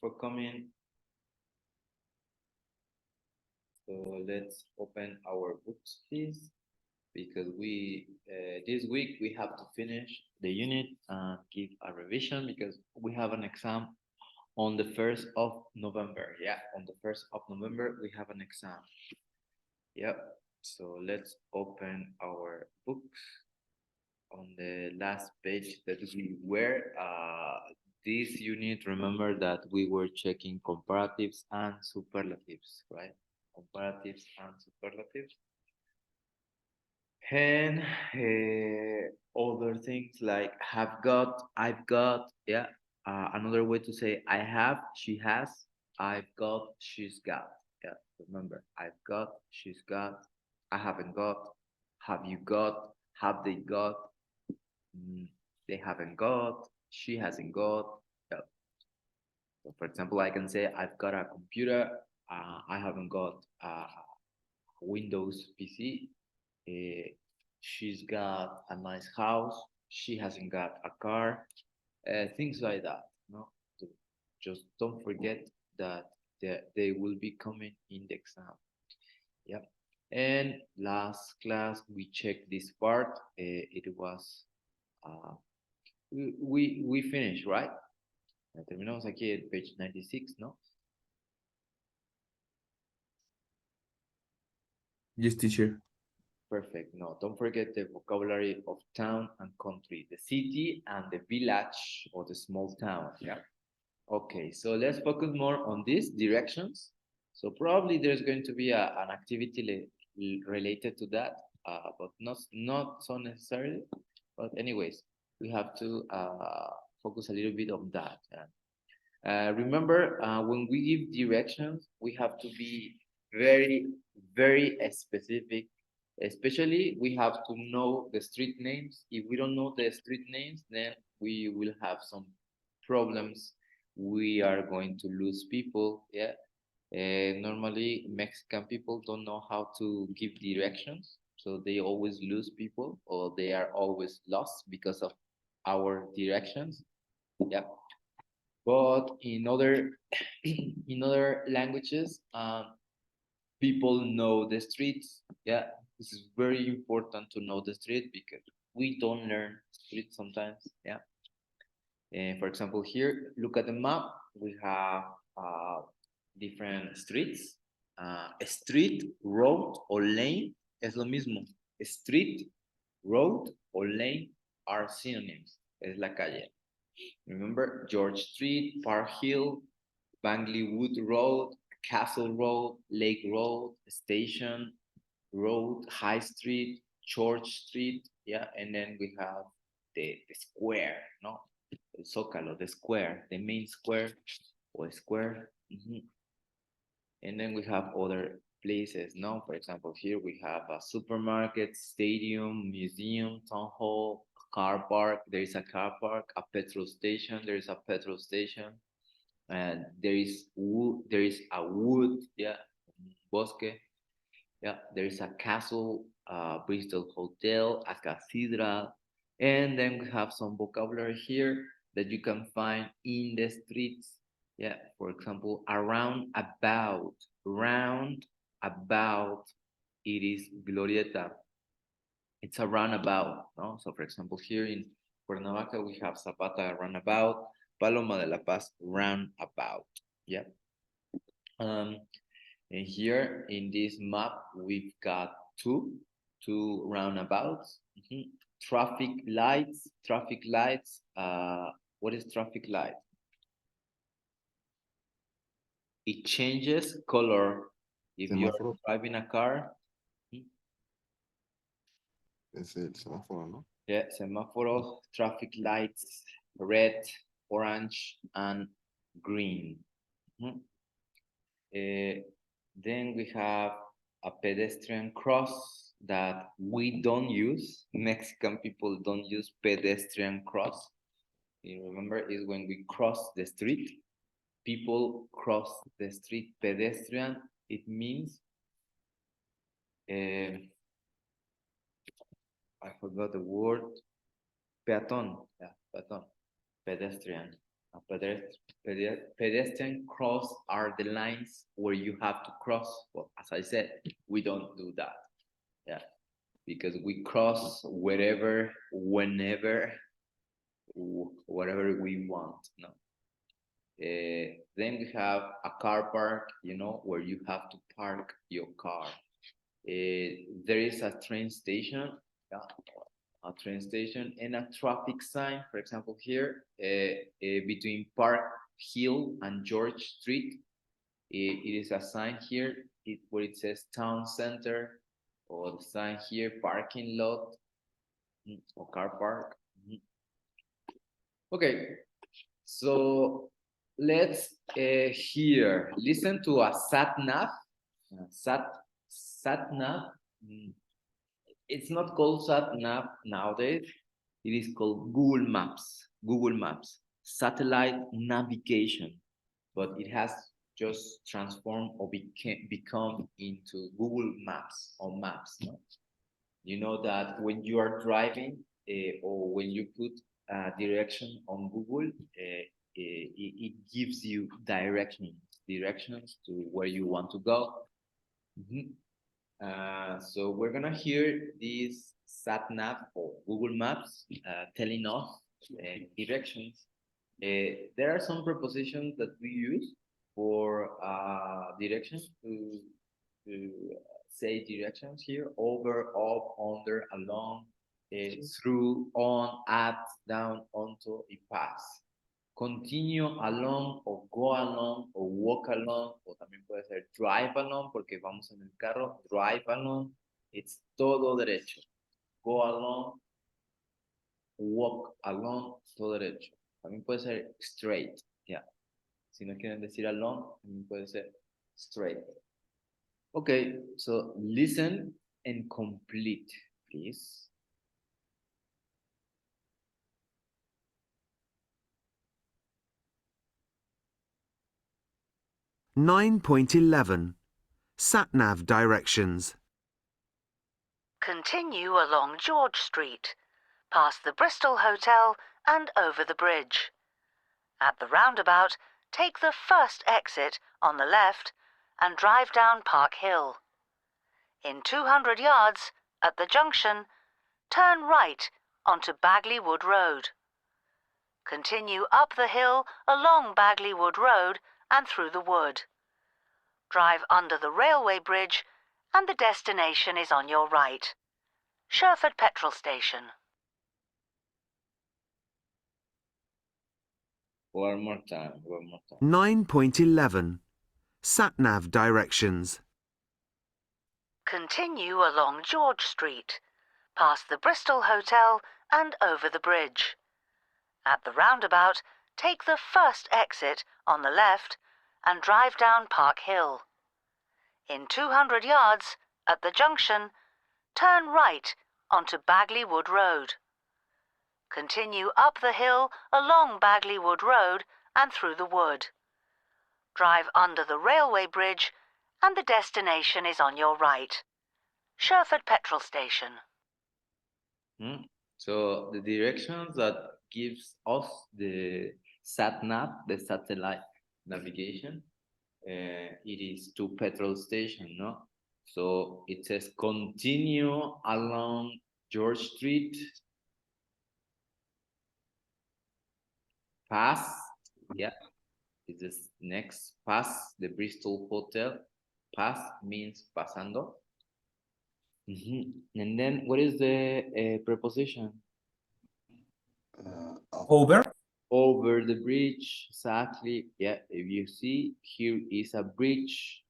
for coming. So let's open our books, please, because we this week we have to finish the unit and give a revision because we have an exam on the 1st of November. Yeah, on the 1st of November we have an exam. Yep. So let's open our books on the last page that we were. This unit, remember that we were checking comparatives and superlatives, right? Comparatives and superlatives. And other things like have got, I've got, yeah. Another way to say I have, she has, I've got, she's got. Yeah, remember, I've got, she's got, I haven't got, have you got, have they got, they haven't got, she hasn't got. Yeah. So for example, I can say I've got a computer, I haven't got a Windows PC. She's got a nice house. She hasn't got a car. Things like that. No, so just don't forget that they will be coming in the exam. Yep. And last class we checked this part. It was we finished, right? Terminamos aquí el page 96, ¿no? Yes, teacher. Perfect. No, don't forget the vocabulary of town and country, the city and the village or the small town. Yeah. Okay, so let's focus more on these directions. So probably there's going to be an activity related to that, but not so necessarily. But anyways, we have to focus a little bit on that. Remember, when we give directions, we have to be very, very specific. Especially, we have to know the street names. If we don't know the street names, then we will have some problems. We are going to lose people. Yeah. Normally, Mexican people don't know how to give directions, so they always lose people or they are always lost because of our directions. Yeah. But in other in other languages, people know the streets. Yeah, this is very important to know the street because we don't learn streets sometimes. Yeah. And for example, here, look at the map. We have different streets. Street, road, or lane es lo mismo. Street, road, or lane are synonyms. Es la calle. Remember George Street, Park Hill, Bangley Wood Road, Castle Road, Lake Road, Station Road, High Street, Church Street, yeah, and then we have the square, no, el Zócalo, the square, the main square or square, and then we have other places, no, for example, here we have a supermarket, stadium, museum, town hall, car park, there is a car park, a petrol station, there is a petrol station, and there is a wood, yeah, bosque, yeah, there is a castle, Bristol Hotel, a cathedral, and then we have some vocabulary here that you can find in the streets. Yeah, for example, around about, round about, it is glorieta. It's a roundabout, no? So for example, here in Cuernavaca, we have Zapata roundabout, Paloma de la Paz roundabout. Yeah. And here in this map, we've got two roundabouts. Traffic lights. What is traffic light? It changes color. If you're Semáforo driving a car, es el semáforo, ¿no? yeah, semáforo, traffic lights, red, orange, and green. Then we have a pedestrian cross that we don't use. Mexican people don't use pedestrian cross. You remember, is when we cross the street. People cross the street. Pedestrian, it means, I forgot the word, peaton. Yeah, peaton, pedestrian. A pedestrian cross are the lines where you have to cross. Well, as I said, we don't do that. Yeah, because we cross wherever, whenever, whatever we want. No. Then we have a car park, where you have to park your car. There is a train station, yeah, a train station and a traffic sign. For example, here between Park Hill and George Street, it is a sign here where it says Town Center, or the sign here parking lot or car park. Okay, so let's listen to a sat nav. Sat nav. It's not called sat nav nowadays. It is called Google Maps. Google Maps, satellite navigation, but it has just transformed or become into Google Maps or Maps. No? You know that when you are driving or when you put a direction on Google, it gives you directions to where you want to go. So we're gonna hear this sat nav or Google Maps telling us directions. There are some prepositions that we use for directions to say directions here: over, up, under, along, through, on, at, down, onto, y pass. Continue along o go along o walk along, o también puede ser drive along porque vamos en el carro, drive along, it's todo derecho. Go along, walk along, todo derecho. También puede ser straight, ya. Yeah. Si no quieren decir along, también puede ser straight. Okay, so listen and complete, please. (9.11) Sat-nav directions. Continue along George Street, past the Bristol Hotel and over the bridge. At the roundabout, take the first exit on the left and drive down Park Hill. In 200 yards, at the junction, turn right onto Bagley Wood Road. Continue up the hill along Bagley Wood Road and through the wood. Drive under the railway bridge and the destination is on your right. Sherford Petrol Station. One more time. 9.11 Sat-nav directions. Continue along George Street, past the Bristol Hotel and over the bridge. At the roundabout, take the first exit on the left and drive down Park Hill. In 200 yards, at the junction, turn right onto Bagley Wood Road. Continue up the hill along Bagley Wood Road and through the wood. Drive under the railway bridge and the destination is on your right. Sherford Petrol Station. So the directions that gives us the sat-nav, the satellite navigation, it is to petrol station, no? So it says continue along George Street, pass, yeah, it's the next, pass the Bristol Hotel. Pass means pasando. And then what is the preposition? Over. Over the bridge, exactly. Yeah, if you see, here is a bridge,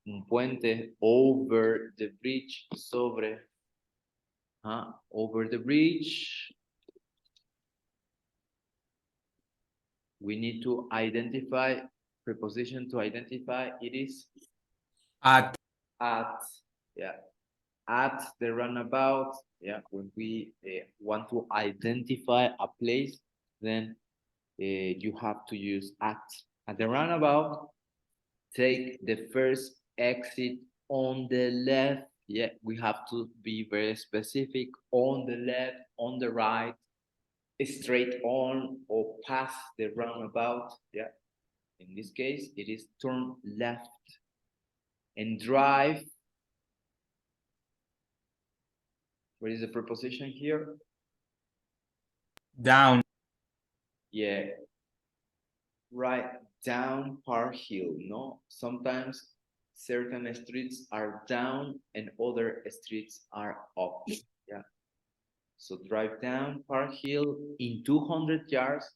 un puente, over the bridge, sobre, over the bridge. We need to identify, preposition to identify, it is At. Yeah, at the roundabout. Yeah, when we want to identify a place, then you have to use at the roundabout. Take the first exit on the left. Yeah, we have to be very specific. On the left, on the right, straight on or pass the roundabout. Yeah. In this case, it is turn left and drive. What is the preposition here? Down. Yeah. Right down Park Hill, no? Sometimes certain streets are down and other streets are up. Yeah. So drive down Park Hill in 200 yards.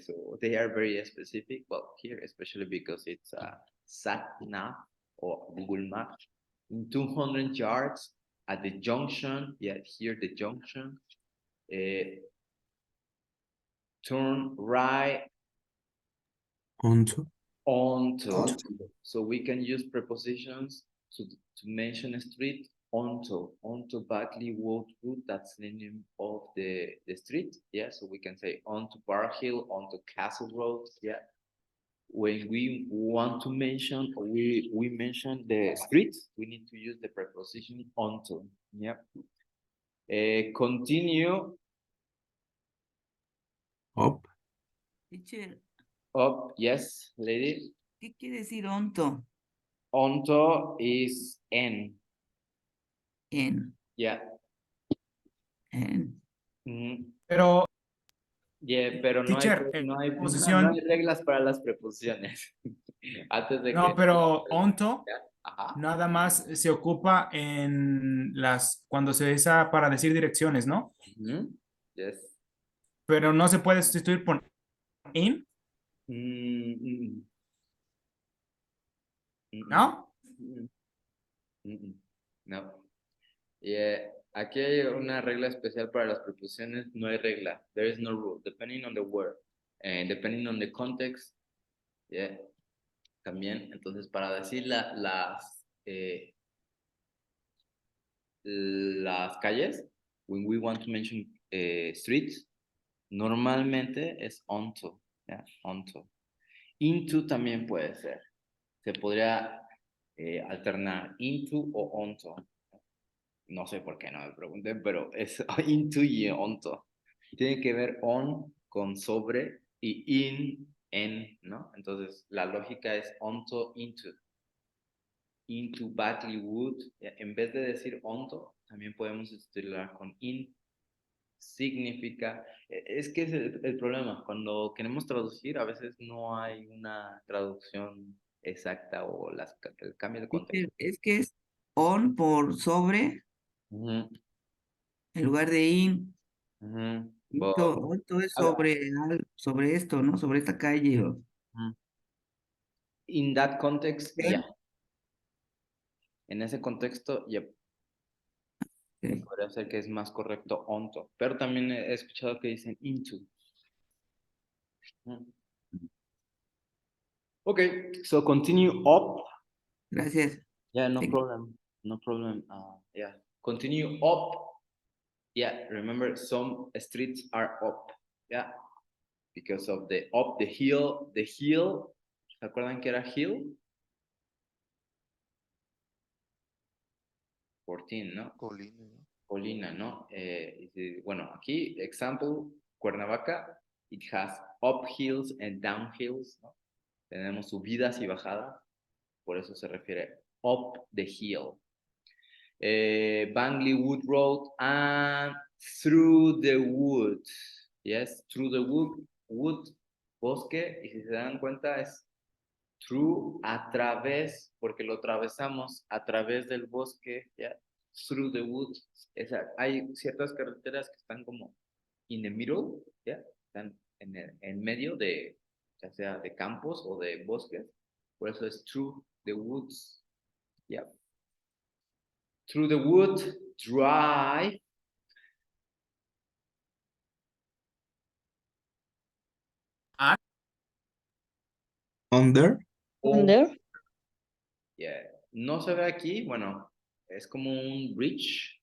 So they are very specific. Well, here, especially because it's a sat-nav or Google Maps. In 200 yards at the junction. Yeah, here the junction. Turn right Onto. onto. So we can use prepositions to mention a street. Onto Batley Wood Road, that's the name of the street. Yeah, so we can say onto Park Hill, onto Castle Road. Yeah. When we want to mention, or we mention the streets, we need to use the preposition onto. Yeah. Continue Up. Teacher, up. Yes, lady. ¿qué quiere decir onto? Onto is N. En, Yeah. en. Pero, Pero no hay, teacher, no hay, preposición- no hay reglas para las preposiciones. Antes de no, que. pero onto Ajá. nada más se ocupa cuando se usa para decir direcciones, ¿no? Ujú. Yes. Pero no se puede sustituir por in, ¿no? No. Yeah. Aquí hay una regla especial para las preposiciones. No hay regla. There is no rule. Depending on the word. And depending on the context. Yeah. También. Entonces, para decir las calles, when we want to mention streets, normalmente es onto. Yeah, onto. Into también puede ser. Se podría alternar into o onto. No sé por qué, no me pregunten, pero es into y onto. Tiene que ver on con sobre y en, ¿no? Entonces, la lógica es onto, into. Into Batley Wood. En vez de decir onto, también podemos sustituirla con in. Significa, es que es el problema, cuando queremos traducir, a veces no hay una traducción exacta o el cambio de contexto. Teacher, es que es on por sobre Ujú, en lugar de in. ujú. Onto es sobre esto, ¿no? Sobre esta calle. Ujú. In that context, ¿Sí? yeah. En ese contexto, yeah, Ok. podría ser que es más correcto onto, pero también he escuchado que dicen into. Ujú. Okay, so continue up. Gracias. Yeah, no Thank you. problem. No problem. Yeah. Continue up. Yeah, remember some streets are up. Yeah. Because of the up, the hill. ¿Se acuerdan que era hill? 14, ¿no? Colina, ¿no? Colina, ¿no? Bueno, aquí, example, Cuernavaca, it has up hills and down hills, ¿no? Tenemos subidas y bajadas, por eso se refiere up the hill. Bangley Wood Road and through the wood. Yes, through the wood, bosque, y si se dan cuenta es through, a través, porque lo atravesamos a través del bosque, yeah, through the wood. Hay ciertas carreteras que están como in the middle, yeah, están en medio de, ya sea de campos o de bosques, por eso es through the woods, yeah. Through the wood, drive. Under. Under. Yeah. No se ve aquí, bueno, es como un bridge.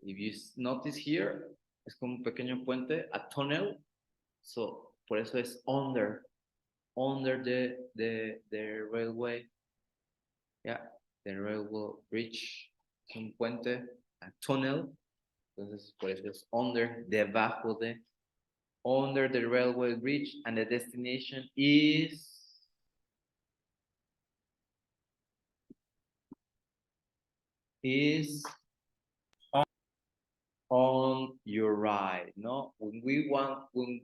If you notice here, es como un pequeño puente, a tunnel. So, por eso es under the railway. Yeah, the railway bridge. Es un puente, a tunnel. Entonces, por eso es under, debajo de. under the railway bridge, and the destination is on your right. No, when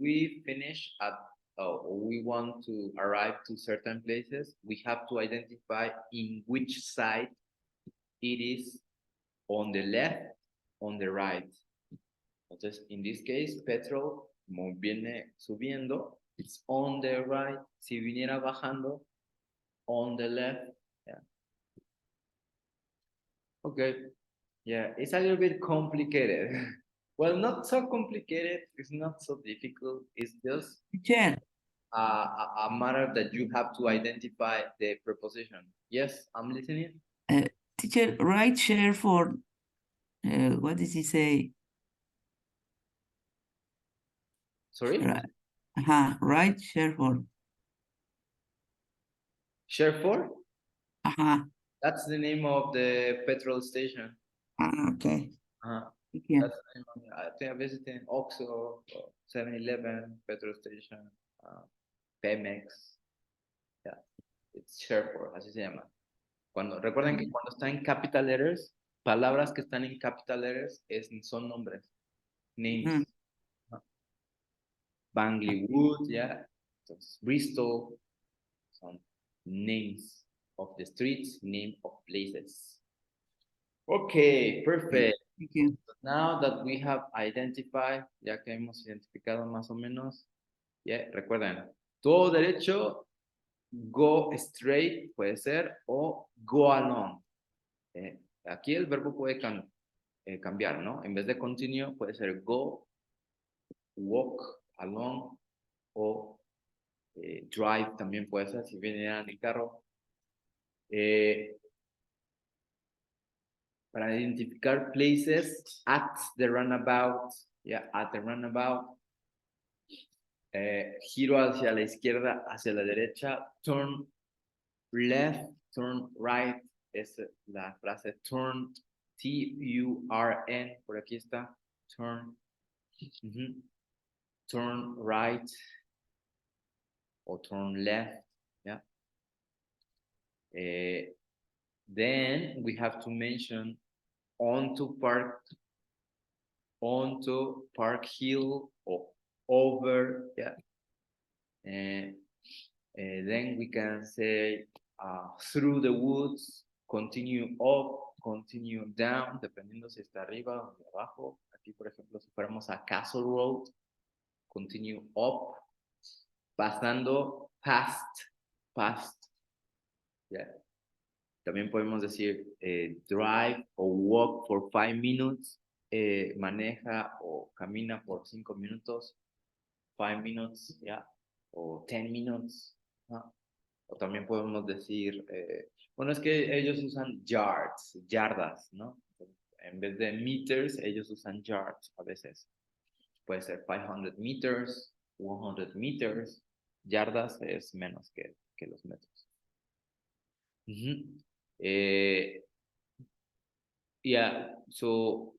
we finish at we want to arrive to certain places, we have to identify in which side it is, on the left, on the right. Entonces, in this case, petrol, como viene subiendo, it's on the right. Si viniera bajando, on the left. Yeah. Okay. Yeah, it's a little bit complicated. Well, not so complicated. It's not so difficult. It's just Teacher, a matter that you have to identify the preposition. Yes, I'm listening. teacher, right share for, what does he say? Sorry? Right share for, Sherford? That's That's the name of the petrol station. okay. Uh-huh. Thank you. That's the name of, I think I visited Oxxo, 7-Eleven, petrol station, Pemex. Yeah, it's Sherford, así se llama. Recuerden que cuando está en capital letters, palabras que están en capital letters son nombres, names. Bangley Wood, yeah. Entonces, Bristol, son names of the streets, name of places. Okay, perfect. Thank you. Now that we have identified, ya que hemos identificado más o menos, yeah, recuerden, todo derecho, go straight puede ser, o go along. Aquí el verbo puede cambiar, ¿no? En vez de continue, puede ser go, walk, along, o drive también puede ser, si viene en el carro. Para identificar places at the runabout, yeah, at the runabout. Giro hacia la izquierda, hacia la derecha, turn left, turn right, es la frase turn, T-U-R-N, por aquí está, turn, turn right, or turn left, yeah. Then we have to mention onto Park Hill, or over, yeah. Then we can say through the woods, continue up, continue down, dependiendo si está arriba o abajo. Aquí, por ejemplo, si fuéramos a Castle Road, continue up, pasando past, yeah. También podemos decir drive o walk for 5 minutes, maneja o camina por 5 minutos, 5 minutes, yeah, o 10 minutes, ¿no? O también podemos decir, bueno, es que ellos usan yardas, ¿no? En vez de meters, ellos usan yards a veces. Puede ser 500 meters, 100 meters, yardas es menos que los metros. Yeah, so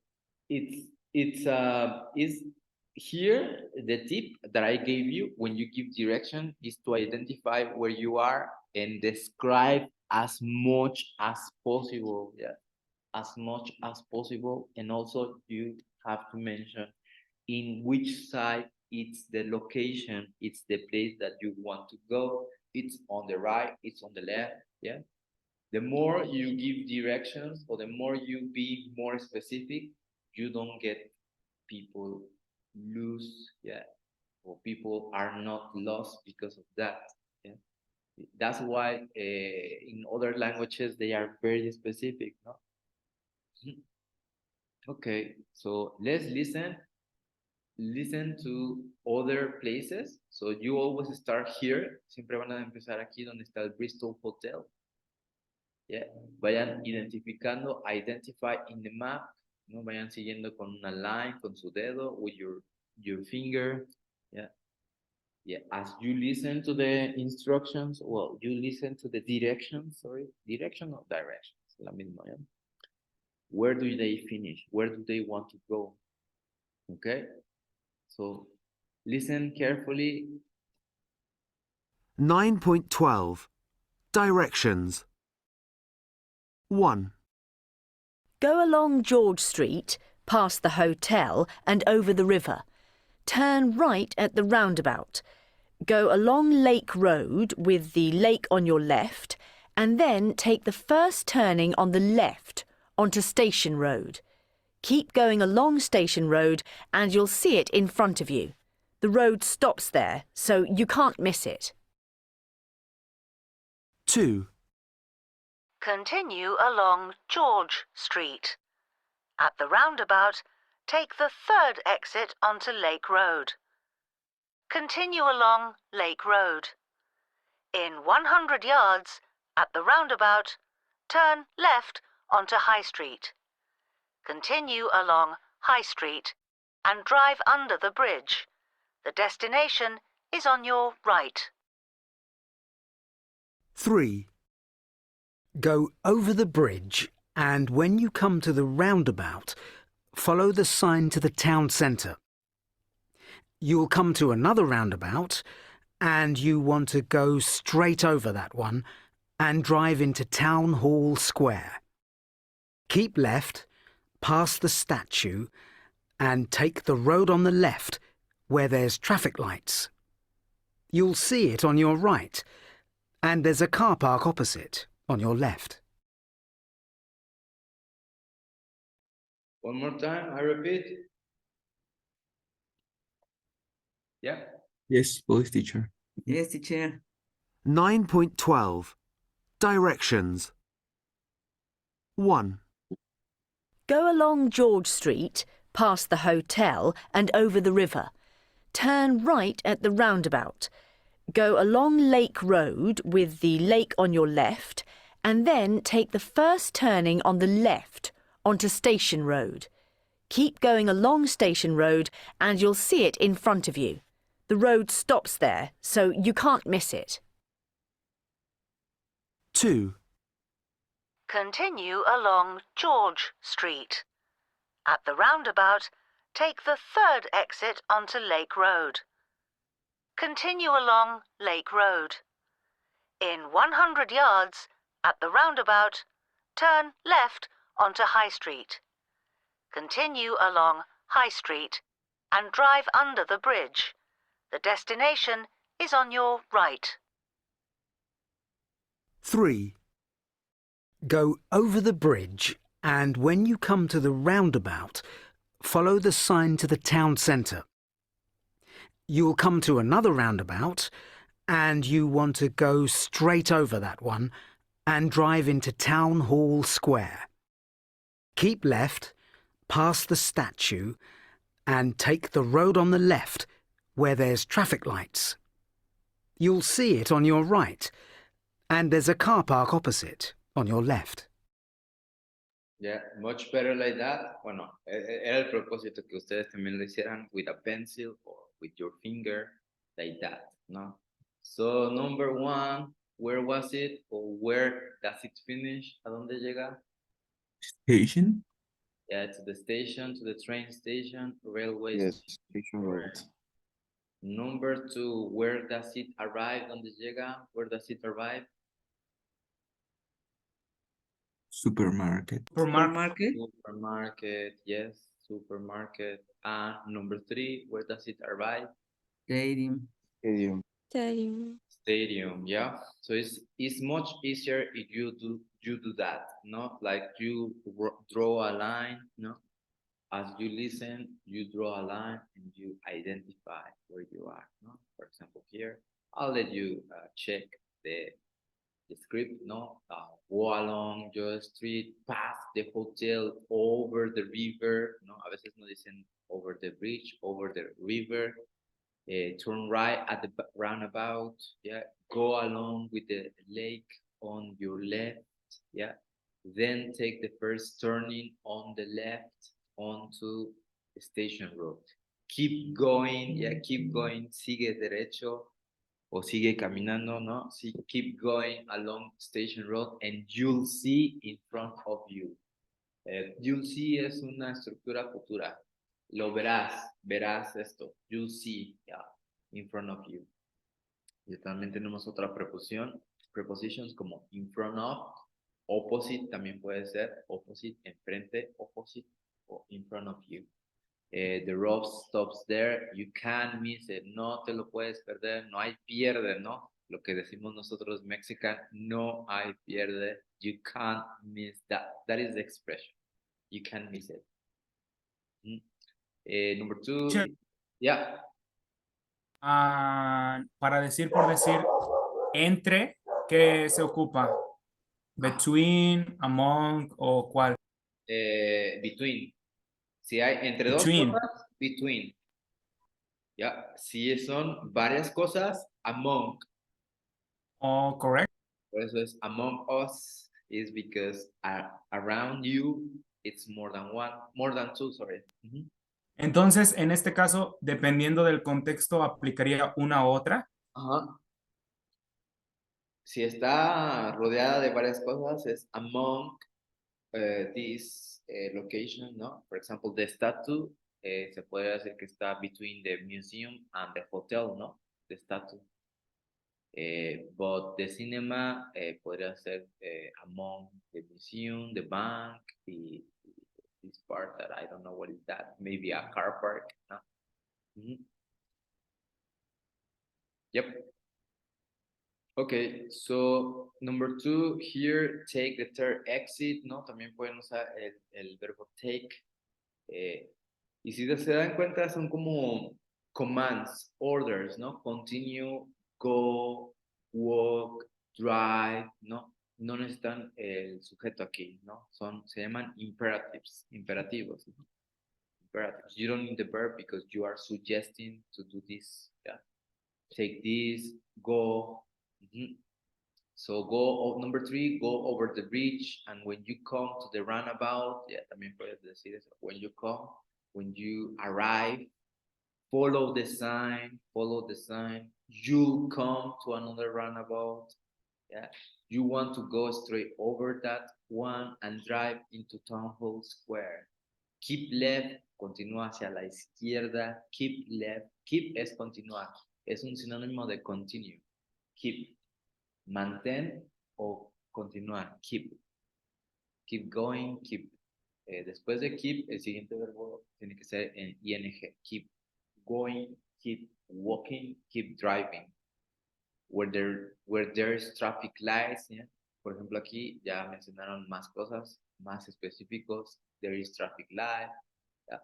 it's here the tip that I gave you when you give direction is to identify where you are and describe as much as possible, yeah, as much as possible. And also you have to mention in which side it's the location, it's the place that you want to go. It's on the right, it's on the left, yeah. The more you give directions, or the more you be more specific, you don't get people lose, yeah, or people are not lost because of that. Yeah, that's why in other languages they are very specific, no? Okay, so let's listen to other places. So you always start here. Siempre van a empezar aquí donde está el Bristol Hotel. Yeah. Vayan identificando, identify in the map, no vayan siguiendo con una line, con su dedo, with your finger, yeah. Yeah, as you listen to the instructions, well, you listen to the directions, direction or directions, la misma, yeah. Where do they finish? Where do they want to go? Okay, so Listen carefully. 9.12 Directions 1. Go along George Street, past the hotel and over the river. Turn right at the roundabout. Go along Lake Road with the lake on your left, and then take the first turning on the left onto Station Road. Keep going along Station Road and you'll see it in front of you. The road stops there, so you can't miss it. 2. Continue along George Street. At the roundabout, take the third exit onto Lake Road. Continue along Lake Road. In 100 yards, at the roundabout, turn left onto High Street. Continue along High Street and drive under the bridge. The destination is on your right. 3. Go over the bridge, and when you come to the roundabout, follow the sign to the town centre. You'll come to another roundabout, and you want to go straight over that one and drive into Town Hall Square. Keep left, past the statue, and take the road on the left where there's traffic lights. You'll see it on your right, and there's a car park opposite on your left. One more time, I repeat. Yeah. Yes, police teacher. Yes, teacher. 9.12 Directions 1. Go along George Street, past the hotel and over the river. Turn right at the roundabout. Go along Lake Road with the lake on your left, and then take the first turning on the left onto Station Road. Keep going along Station Road and you'll see it in front of you. The road stops there, so you can't miss it. 2. Continue along George Street. At the roundabout, take the third exit onto Lake Road. Continue along Lake Road. In 100 yards, at the roundabout, turn left onto High Street. Continue along High Street and drive under the bridge. The destination is on your right. 3. Go over the bridge, and when you come to the roundabout, follow the sign to the town centre. You'll come to another roundabout, and you want to go straight over that one and drive into Town Hall Square. Keep left, past the statue, and take the road on the left where there's traffic lights. You'll see it on your right, and there's a car park opposite on your left. Yeah, much better like that. Bueno, era el propósito que ustedes también lo hicieran with a pencil or with your finger, like that, no? So, number 1, where was it? Or where does it finish? ¿A dónde llega? Station? Yeah, to the station, to the train station, railway Yes, station. station road. Number 2, where does it arrive? ¿Dónde llega? Where does it arrive? Supermarket. Supermarket. Supermarket, yes, supermarket. And number 3, where does it arrive? Stadium. Stadium. Stadium, yeah. So it's much easier if you do that, no? Like you draw a line, no? As you listen, you draw a line and you identify where you are, no? For example, here, I'll let you check the script, no? Go along your street, past the hotel, over the river, no? A veces no dicen over the bridge, over the river. Turn right at the roundabout, yeah. Go along with the lake on your left, yeah. Then take the first turning on the left onto the Station Road. Keep going, yeah, keep going, sigue derecho o sigue caminando, no? Keep going along Station Road and you'll see in front of you. You'll see es una estructura futura. Lo verás esto. You'll see, yeah, in front of you. Y también tenemos otra preposición, prepositions como in front of, opposite también puede ser, opposite, enfrente, opposite, o in front of you. The road stops there, you can't miss it, no te lo puedes perder, no hay pierde, ¿no? Lo que decimos nosotros mexican, no hay pierde, you can't miss that. That is the expression, you can't miss it. Number two, Sure. yeah. Para decir, por decir, entre, ¿qué se ocupa? Between, among o cuál? Between. Si hay entre dos Between. cosas, between. Ya, si son varias cosas, among. Oh, correct. Por eso es among us is because around you it's more than one, more than two, sorry. Entonces, en este caso, dependiendo del contexto, aplicaría una u otra. Ajá. Si está rodeada de varias cosas, es among this location, ¿no? For example, the statue, se puede decir que está between the museum and the hotel, ¿no? The statue. But the cinema podría ser among the museum, the bank, this part that I don't know what is that. Maybe a car park, ¿no? Yep. Okay, so number two here, take the third exit, ¿no? También pueden usar el verbo take. Y si se dan cuenta, son como commands, orders, ¿no? Continue, go, walk, drive, ¿no? No necesitan el sujeto aquí, ¿no? Se llaman imperatives, imperativos, ¿no? Imperatives. You don't need the verb because you are suggesting to do this, yeah? Take this, go. So go, number three, go over the bridge, and when you come to the roundabout, yeah, también puedes decir eso. When you come, when you arrive, follow the sign, you'll come to another roundabout, yeah. You want to go straight over that one and drive into Town Hall Square. Keep left, continúa hacia la izquierda, keep left, keep es continuar, es un sinónimo de continue, keep. Mantén o continuar, keep. Keep going, keep. Después de keep, el siguiente verbo tiene que ser en ing. Keep going, keep walking, keep driving. Where there's traffic lights, ¿yeah? Por ejemplo, aquí ya mencionaron más cosas, más específicos. There is traffic light. Yeah.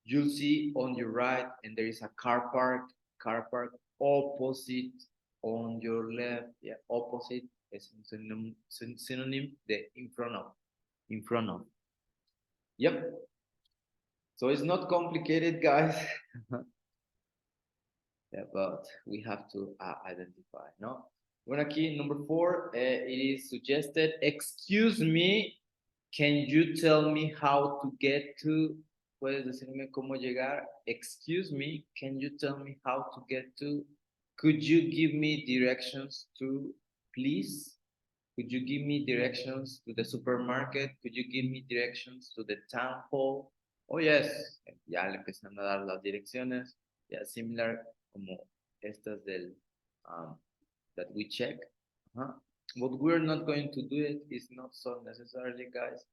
You'll see on your right, and there is a car park opposite. On your left, yeah, opposite es un synonym de in front of. Yep. So it's not complicated, guys. Yeah, but we have to identify, no? Bueno, aquí, number 4, it is suggested, excuse me, can you tell me how to get to, puedes decirme cómo llegar? Excuse me, can you tell me how to get to? Could you give me directions to, please? Could you give me directions to the supermarket? Could you give me directions to the town hall? Oh, yes. Ya le empiezan a dar las direcciones. Ya similar como estas del, that we check. But we're not going to do it. It's not so necessarily, guys.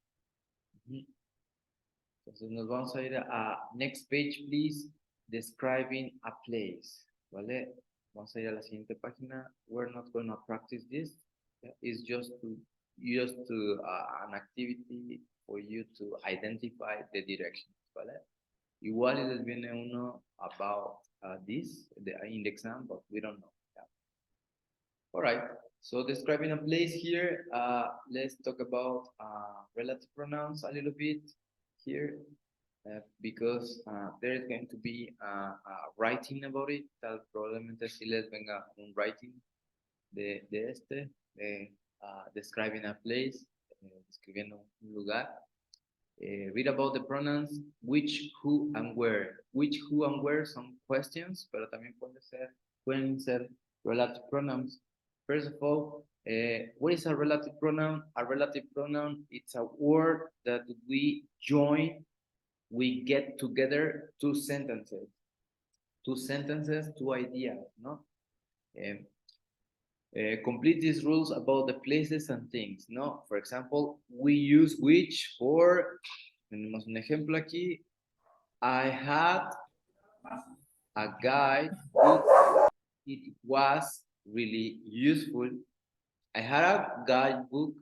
Entonces nos vamos a ir a next page, please. Describing a place. ¿Vale? Vamos a ir a la siguiente página. We're not going to practice this. It's just an activity for you to identify the directions, ¿vale? Igual les viene uno about this in the exam, but we don't know. Yeah. All right. So describing a place here, let's talk about relative pronouns a little bit here. Because there is going to be writing about it, tal probablemente si les venga un writing de describing a place, describiendo un lugar. Read about the pronouns which, who, and where. Which, who, and where son questions, pero también pueden ser relative pronouns. First of all, what is a relative pronoun? A relative pronoun, it's a word that we join we get together two sentences, two ideas, no? Complete these rules about the places and things, no? For example, we use which for, tenemos un ejemplo aquí, I had a guide book, it was really useful. I had a guidebook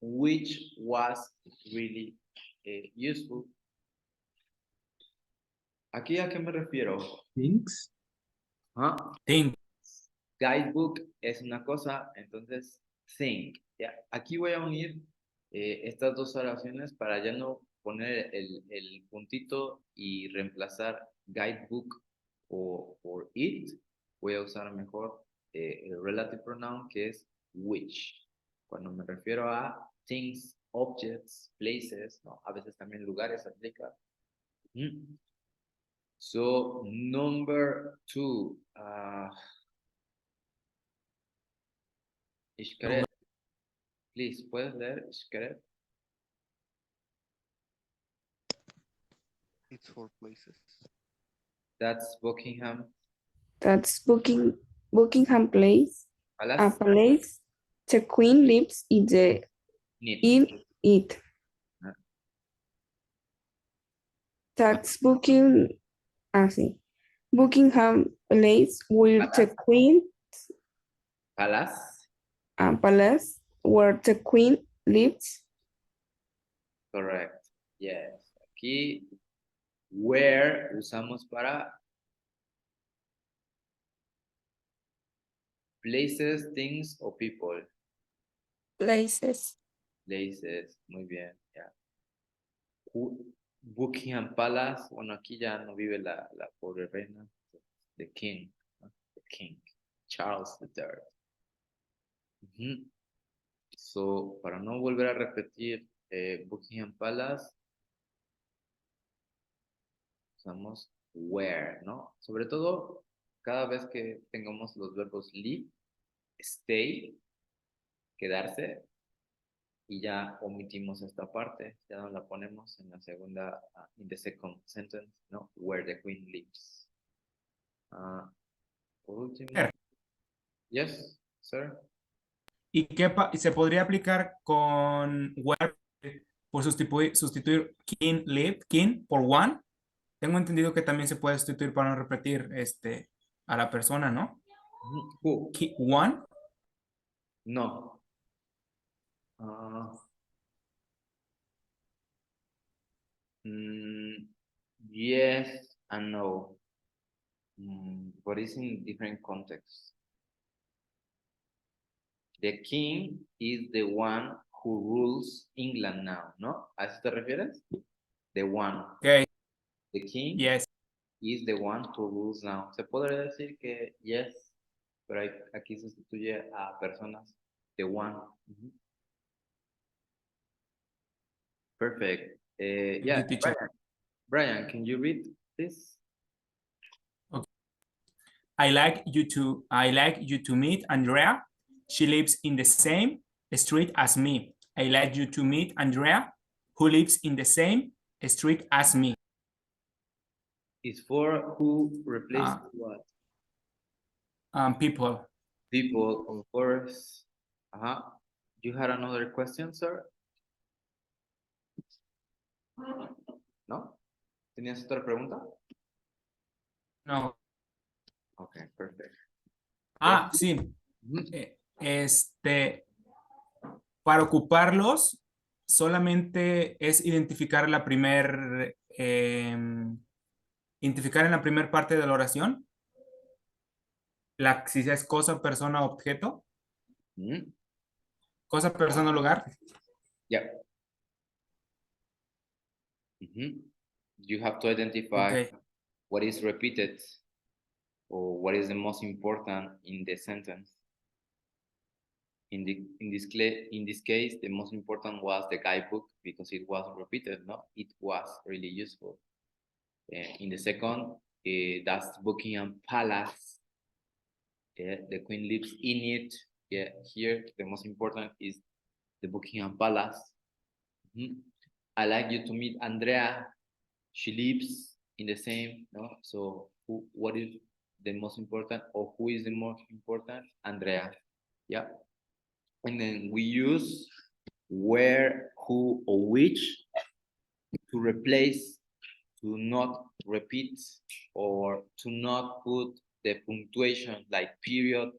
which was really useful. ¿Aquí a qué me refiero? Things. ¿Ah? Think. Guidebook es una cosa, entonces think. ¿Ya? Aquí voy a unir estas dos oraciones para ya no poner el puntito y reemplazar guidebook por it. Voy a usar mejor el relative pronoun que es which. Cuando me refiero a things, objects, places, ¿no? A veces también lugares aplica. So, number 2. Ishkaret, please, ¿puedes leer Ishkaret? It's for places. That's Buckingham That's Buckingham Place. A Palace. place the queen lives in Neat. it. Ah. That's Buckingham Place where the queen Palace. palace where the queen lives. Correct. Yes. Aquí, where usamos para places, things o people. Places. Places. Muy bien. Ya. Buckingham Palace. Bueno, aquí ya no vive la pobre reina. The king. ¿No? The king. Charles III. So, para no volver a repetir Buckingham Palace, usamos where, ¿no? Sobre todo, cada vez que tengamos los verbos live, stay, quedarse, y ya omitimos esta parte, ya no la ponemos en la segunda, in the second sentence, ¿no? Where the queen lives. Por último. Yes, sir. ¿Y se podría aplicar con where por sustituir king, live, king por one? Tengo entendido que también se puede sustituir para no repetir a la persona, ¿no? Who? One. No. Yes and no. But it's in different contexts. The king is the one who rules England now, ¿no? ¿A eso te refieres? The one. Okay. The king Yes. is the one who rules now. Se podría decir que yes, pero aquí sustituye a personas. The one. Perfect. Yeah, Brian, can you read this? Okay. I like you to meet Andrea. She lives in the same street as me. I like you to meet Andrea, who lives in the same street as me. It's for who replaced what? People. People, of course. You had another question, sir? ¿No? ¿Tenías otra pregunta? No. Okay, perfect. Sí. Para ocuparlos, solamente es identificar en la primera parte de la oración. Si es cosa, persona, objeto. Cosa, persona, lugar. Yeah. You have to identify what is repeated or what is the most important in the sentence. In this case, the most important was the guidebook because it was repeated, no? It was really useful. In the second, that's Buckingham Palace. The queen lives in it. Yeah, here the most important is the Buckingham Palace. I like you to meet Andrea. she lives in the same, no? So what is the most important, or who is the most important? Andrea. Yeah. And then we use where, who, or which to replace, to not repeat, or to not put the punctuation like period,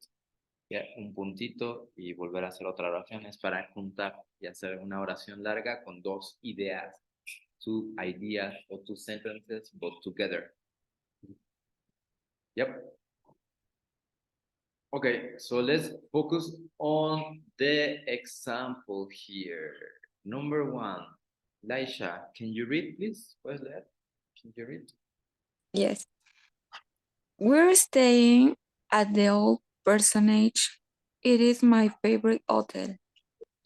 yeah, un puntito y volver a hacer otra oración. Es para juntar y hacer una oración larga con dos ideas, two ideas or two sentences, but together. Yep. Okay, so let's focus on the example here. Number 1, Laisha, can you read, please? What is that? Can you read? Yes. We're staying at the old personage. It is my favorite hotel.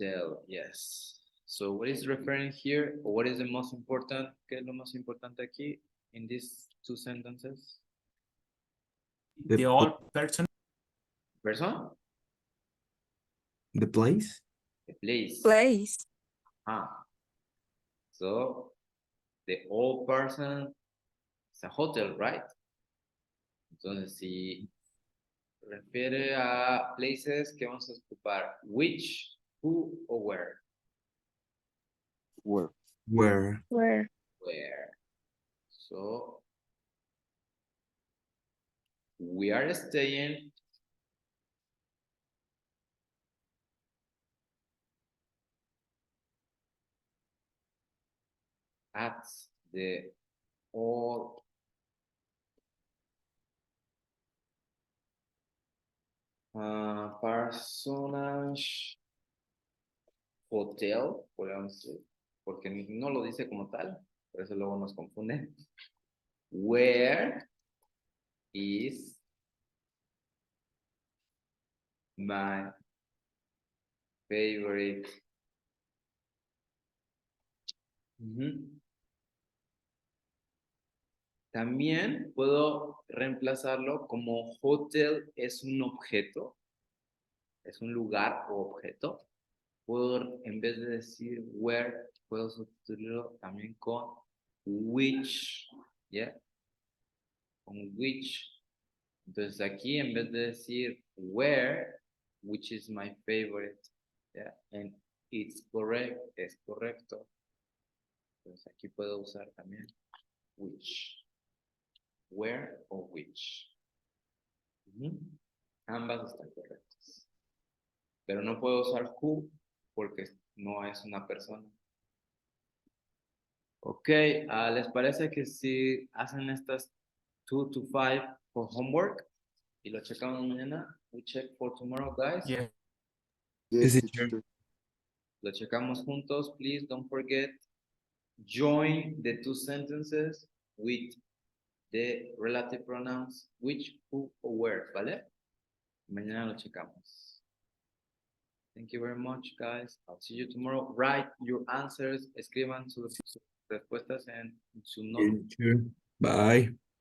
Tell, yes. So what is referring here, or what is the most important? ¿Qué es lo más importante aquí in these two sentences? The old person. Person? The place? The place. Place. Ah. So the old person is a hotel, right? Entonces, si refiere a places, ¿qué vamos a ocupar? Which, who, or where? Where? Where? Where. So we are staying at the old personage hotel, podríamos decir, porque no lo dice como tal, por eso luego nos confunde. Where is my favorite? También puedo reemplazarlo como hotel es un objeto, es un lugar o objeto. Puedo, en vez de decir where, puedo sustituirlo también con which, ¿ya? Con which. Entonces aquí, en vez de decir where, which is my favorite, ¿ya? And it's correct, es correcto. Entonces aquí puedo usar también which. Where o which. Ambas están correctas. Pero no puedo usar who porque no es una persona. Ok, ¿les parece que si hacen estas 2 to 5 for homework y lo checamos mañana? We check for tomorrow, guys. Yeah. Yes, teacher. Lo checamos juntos, please don't forget. Join the two sentences with the relative pronouns which, who, or where, ¿vale? Mañana lo checamos. Thank you very much, guys. I'll see you tomorrow. Write your answers, escriban sus respuestas en su notebook. Teacher. Bye.